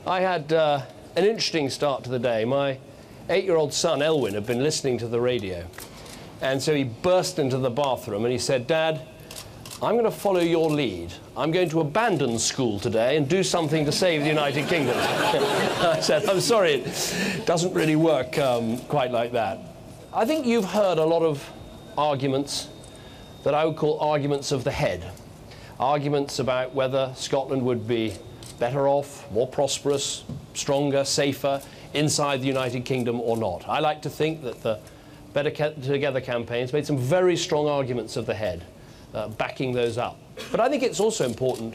I had an interesting start to the day. My 8-year-old son, Elwin, had been listening to the radio. And so he burst into the bathroom and he said, "Dad, I'm going to follow your lead. I'm going to abandon school today and do something to save the United Kingdom." I said, "I'm sorry, it doesn't really work quite like that." I think you've heard a lot of arguments that I would call arguments of the head. Arguments about whether Scotland would be better off, more prosperous, stronger, safer inside the United Kingdom or not. I like to think that the Better Together campaigns made some very strong arguments of the head, backing those up. But I think it's also important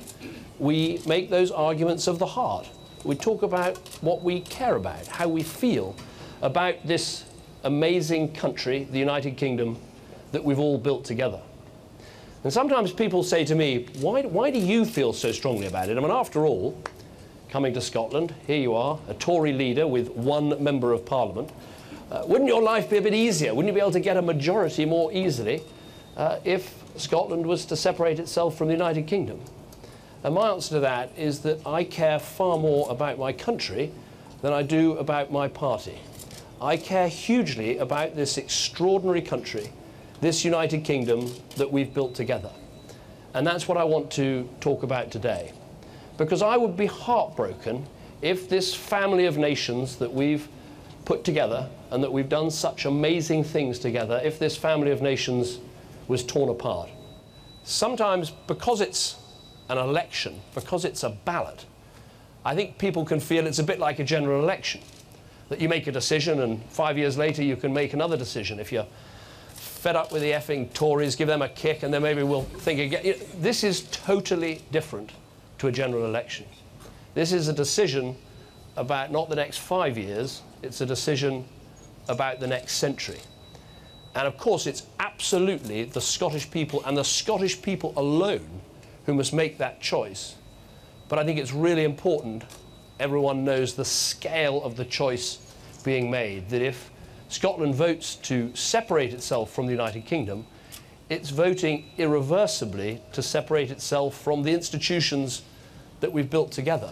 we make those arguments of the heart. We talk about what we care about, how we feel about this amazing country, the United Kingdom, that we've all built together. And sometimes people say to me, why do you feel so strongly about it? I mean, after all, coming to Scotland, here you are, a Tory leader with one member of Parliament. Wouldn't your life be a bit easier? Wouldn't you be able to get a majority more easily if Scotland was to separate itself from the United Kingdom? And my answer to that is that I care far more about my country than I do about my party. I care hugely about this extraordinary country, this United Kingdom that we've built together. And that's what I want to talk about today. Because I would be heartbroken if this family of nations that we've put together and that we've done such amazing things together, if this family of nations was torn apart. Sometimes, because it's an election, because it's a ballot, I think people can feel it's a bit like a general election, that you make a decision and 5 years later you can make another decision. If you're fed up with the effing Tories, give them a kick and then maybe we'll think again. This is totally different to a general election. This is a decision about not the next 5 years, it's a decision about the next century. And of course it's absolutely the Scottish people and the Scottish people alone who must make that choice. But I think it's really important everyone knows the scale of the choice being made, that if Scotland votes to separate itself from the United Kingdom, it's voting irreversibly to separate itself from the institutions that we've built together.